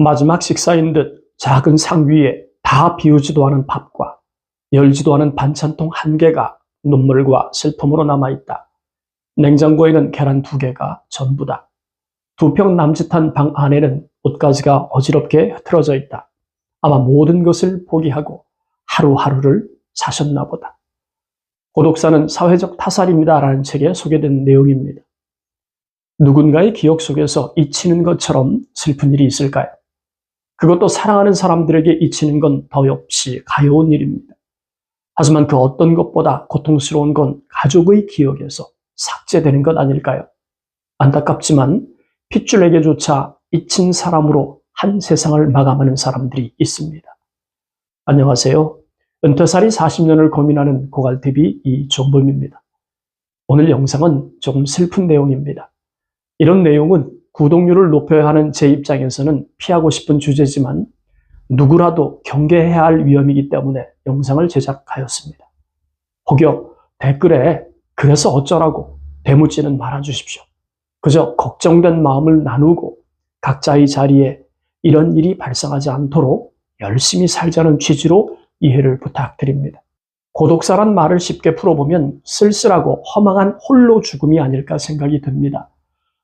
마지막 식사인 듯 작은 상 위에 다 비우지도 않은 밥과 열지도 않은 반찬통 한 개가 눈물과 슬픔으로 남아있다. 냉장고에는 계란 2개가 전부다. 2평 남짓한 방 안에는 옷가지가 어지럽게 흐트러져 있다. 아마 모든 것을 포기하고 하루하루를 사셨나 보다. 고독사는 사회적 타살입니다라는 책에 소개된 내용입니다. 누군가의 기억 속에서 잊히는 것처럼 슬픈 일이 있을까요? 그것도 사랑하는 사람들에게 잊히는 건 더없이 가여운 일입니다. 하지만 그 어떤 것보다 고통스러운 건 가족의 기억에서 삭제되는 것 아닐까요? 안타깝지만 핏줄에게조차 잊힌 사람으로 한 세상을 마감하는 사람들이 있습니다. 안녕하세요. 은퇴살이 40년을 고민하는 고갈TV 이종범입니다. 오늘 영상은 조금 슬픈 내용입니다. 이런 내용은 구독률을 높여야 하는 제 입장에서는 피하고 싶은 주제지만 누구라도 경계해야 할 위험이기 때문에 영상을 제작하였습니다. 혹여 댓글에 그래서 어쩌라고 대묻지는 말아주십시오. 그저 걱정된 마음을 나누고 각자의 자리에 이런 일이 발생하지 않도록 열심히 살자는 취지로 이해를 부탁드립니다. 고독사란 말을 쉽게 풀어보면 쓸쓸하고 허망한 홀로 죽음이 아닐까 생각이 듭니다.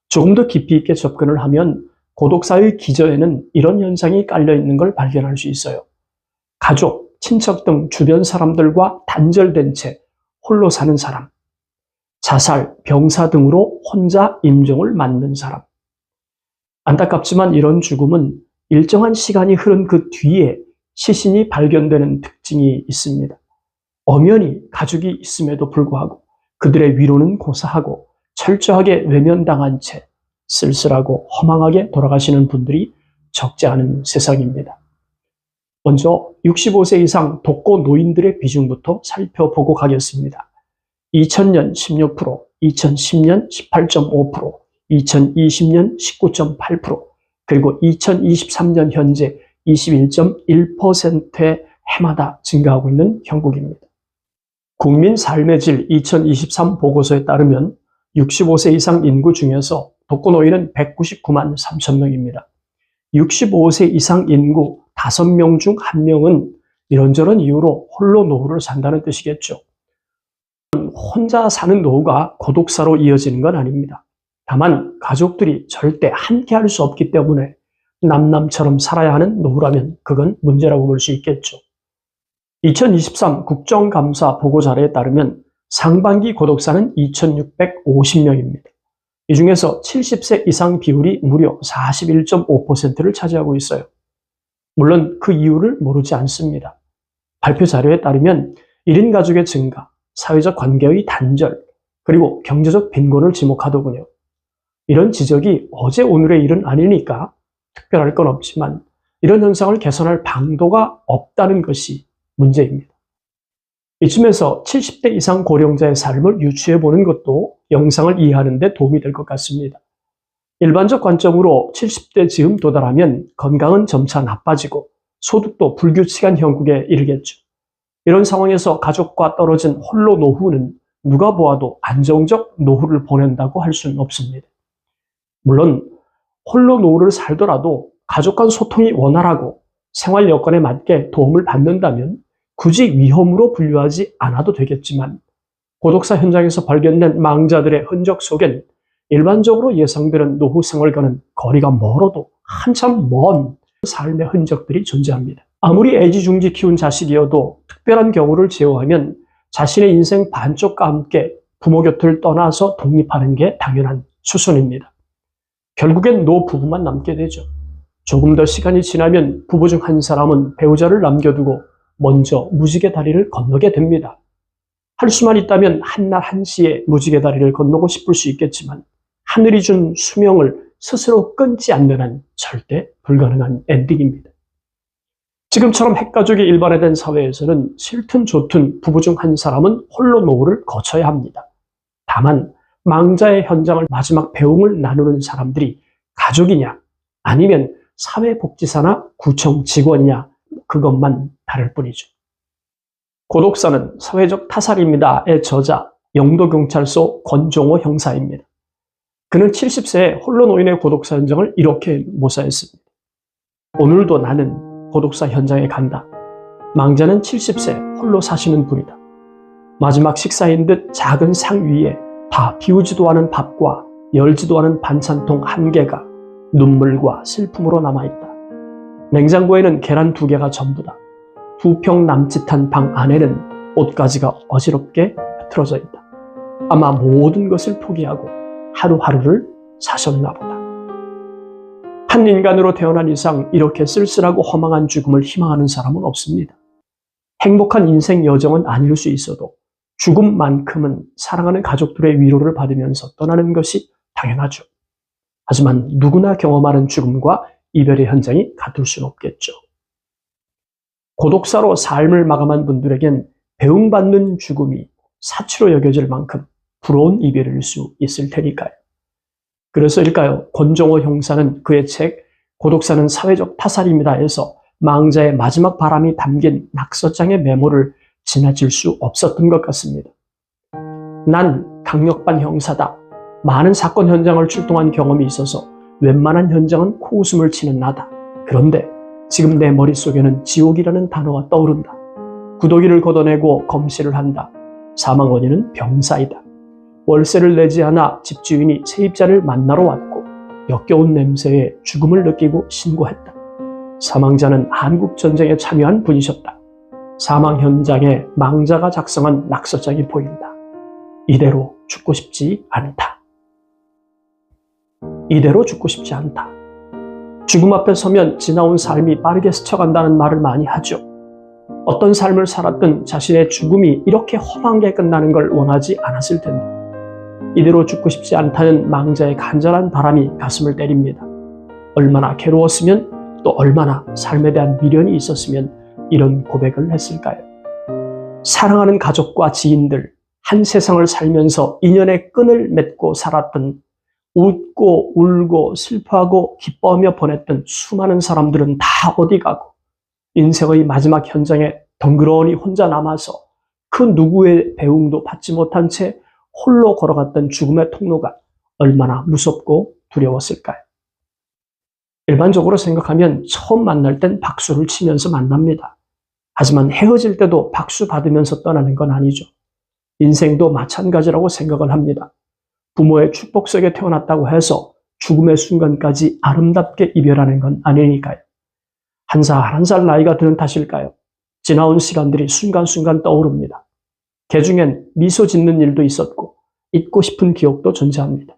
조금 더 깊이 있게 접근을 하면 고독사의 기저에는 이런 현상이 깔려있는 걸 발견할 수 있어요. 가족, 친척 등 주변 사람들과 단절된 채 홀로 사는 사람, 자살, 병사 등으로 혼자 임종을 맞는 사람. 안타깝지만 이런 죽음은 일정한 시간이 흐른 그 뒤에 시신이 발견되는 특징이 있습니다. 엄연히 가족이 있음에도 불구하고 그들의 위로는 고사하고 철저하게 외면당한 채 쓸쓸하고 허망하게 돌아가시는 분들이 적지 않은 세상입니다. 먼저 65세 이상 독거 노인들의 비중부터 살펴보고 가겠습니다. 2000년 16%, 2010년 18.5%, 2020년 19.8%, 그리고 2023년 현재 21.1%의 해마다 증가하고 있는 형국입니다. 국민 삶의 질 2023 보고서에 따르면 65세 이상 인구 중에서 독거노인은 199만 3천 명입니다. 65세 이상 인구 5명 중 1명은 이런저런 이유로 홀로 노후를 산다는 뜻이겠죠. 혼자 사는 노후가 고독사로 이어지는 건 아닙니다. 다만 가족들이 절대 함께 할 수 없기 때문에 남남처럼 살아야 하는 노후라면 그건 문제라고 볼 수 있겠죠. 2023 국정감사 보고자료에 따르면 상반기 고독사는 2650명입니다. 이 중에서 70세 이상 비율이 무려 41.5%를 차지하고 있어요. 물론 그 이유를 모르지 않습니다. 발표 자료에 따르면 1인 가족의 증가, 사회적 관계의 단절, 그리고 경제적 빈곤을 지목하더군요. 이런 지적이 어제 오늘의 일은 아니니까 특별할 건 없지만 이런 현상을 개선할 방도가 없다는 것이 문제입니다. 이쯤에서 70대 이상 고령자의 삶을 유추해보는 것도 영상을 이해하는 데 도움이 될 것 같습니다. 일반적 관점으로 70대 즈음 도달하면 건강은 점차 나빠지고 소득도 불규칙한 형국에 이르겠죠. 이런 상황에서 가족과 떨어진 홀로 노후는 누가 보아도 안정적 노후를 보낸다고 할 수는 없습니다. 물론 홀로 노후를 살더라도 가족 간 소통이 원활하고 생활 여건에 맞게 도움을 받는다면 굳이 위험으로 분류하지 않아도 되겠지만 고독사 현장에서 발견된 망자들의 흔적 속엔 일반적으로 예상되는 노후 생활과는 거리가 멀어도 한참 먼 삶의 흔적들이 존재합니다. 아무리 애지중지 키운 자식이어도 특별한 경우를 제외하면 자신의 인생 반쪽과 함께 부모 곁을 떠나서 독립하는 게 당연한 수순입니다. 결국엔 노부부만 남게 되죠. 조금 더 시간이 지나면 부부 중 한 사람은 배우자를 남겨두고 먼저 무지개 다리를 건너게 됩니다. 할 수만 있다면 한날 한시에 무지개 다리를 건너고 싶을 수 있겠지만 하늘이 준 수명을 스스로 끊지 않는 한 절대 불가능한 엔딩입니다. 지금처럼 핵가족이 일반화된 사회에서는 싫든 좋든 부부 중 한 사람은 홀로 노후를 거쳐야 합니다. 다만 망자의 현장을 마지막 배웅을 나누는 사람들이 가족이냐 아니면 사회복지사나 구청 직원이냐 그것만 다를 뿐이죠. 고독사는 사회적 타살입니다의 저자 영도경찰서 권종호 형사입니다. 그는 70세에 홀로 노인의 고독사 현장을 이렇게 모사했습니다. 오늘도 나는 고독사 현장에 간다. 망자는 70세 홀로 사시는 분이다. 마지막 식사인 듯 작은 상 위에 다 비우지도 않은 밥과 열지도 않은 반찬통 1개가 눈물과 슬픔으로 남아있다. 냉장고에는 계란 2개가 전부다. 2평 남짓한 방 안에는 옷가지가 어지럽게 흐트러져 있다. 아마 모든 것을 포기하고 하루하루를 사셨나 보다. 한 인간으로 태어난 이상 이렇게 쓸쓸하고 허망한 죽음을 희망하는 사람은 없습니다. 행복한 인생 여정은 아닐 수 있어도 죽음만큼은 사랑하는 가족들의 위로를 받으면서 떠나는 것이 당연하죠. 하지만 누구나 경험하는 죽음과 이별의 현장이 같을 수는 없겠죠. 고독사로 삶을 마감한 분들에겐 배웅받는 죽음이 사치로 여겨질 만큼 부러운 이별일 수 있을 테니까요. 그래서일까요? 권정호 형사는 그의 책 고독사는 사회적 타살입니다에서 망자의 마지막 바람이 담긴 낙서장의 메모를 지나칠 수 없었던 것 같습니다. 난 강력반 형사다. 많은 사건 현장을 출동한 경험이 있어서 웬만한 현장은 코웃음을 치는 나다. 그런데 지금 내 머릿속에는 지옥이라는 단어가 떠오른다. 구더기를 걷어내고 검시를 한다. 사망 원인은 병사이다. 월세를 내지 않아 집주인이 세입자를 만나러 왔고 역겨운 냄새에 죽음을 느끼고 신고했다. 사망자는 한국전쟁에 참여한 분이셨다. 사망 현장에 망자가 작성한 낙서장이 보인다. 이대로 죽고 싶지 않다. 이대로 죽고 싶지 않다. 죽음 앞에 서면 지나온 삶이 빠르게 스쳐간다는 말을 많이 하죠. 어떤 삶을 살았든 자신의 죽음이 이렇게 험하게 끝나는 걸 원하지 않았을 텐데 이대로 죽고 싶지 않다는 망자의 간절한 바람이 가슴을 때립니다. 얼마나 괴로웠으면 또 얼마나 삶에 대한 미련이 있었으면 이런 고백을 했을까요? 사랑하는 가족과 지인들, 한 세상을 살면서 인연의 끈을 맺고 살았던 웃고 울고 슬퍼하고 기뻐하며 보냈던 수많은 사람들은 다 어디 가고 인생의 마지막 현장에 덩그러니 혼자 남아서 그 누구의 배웅도 받지 못한 채 홀로 걸어갔던 죽음의 통로가 얼마나 무섭고 두려웠을까요? 일반적으로 생각하면 처음 만날 땐 박수를 치면서 만납니다. 하지만 헤어질 때도 박수 받으면서 떠나는 건 아니죠. 인생도 마찬가지라고 생각을 합니다. 부모의 축복 속에 태어났다고 해서 죽음의 순간까지 아름답게 이별하는 건 아니니까요. 한 살 한 살 나이가 드는 탓일까요? 지나온 시간들이 순간순간 떠오릅니다. 개중엔 미소 짓는 일도 있었고 잊고 싶은 기억도 존재합니다.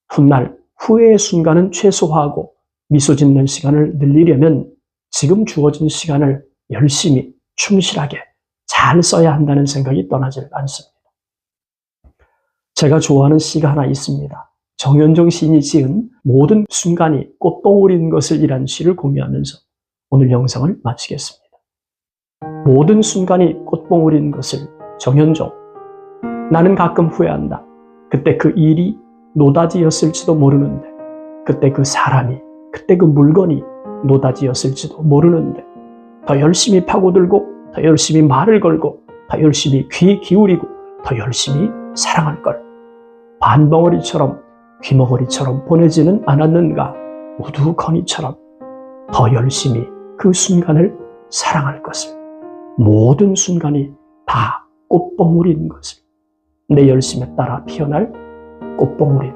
훗날 후회의 순간은 최소화하고 미소 짓는 시간을 늘리려면 지금 주어진 시간을 열심히 충실하게 잘 써야 한다는 생각이 떠나질 않습니다. 제가 좋아하는 시가 하나 있습니다. 정현종 시인이 지은 모든 순간이 꽃봉오리인 것을 이란 시를 공유하면서 오늘 영상을 마치겠습니다. 모든 순간이 꽃봉오리인 것을 정현종. 나는 가끔 후회한다. 그때 그 일이 노다지였을지도 모르는데 그때 그 사람이 그때 그 물건이 노다지였을지도 모르는데 더 열심히 파고들고 더 열심히 말을 걸고 더 열심히 귀 기울이고 더 열심히 사랑할 걸. 반벙어리처럼 귀머거리처럼 보내지는 않았는가 우두커니처럼 더 열심히 그 순간을 사랑할 것을. 모든 순간이 다 꽃봉오리인 것을. 내 열심에 따라 피어날 꽃봉오리인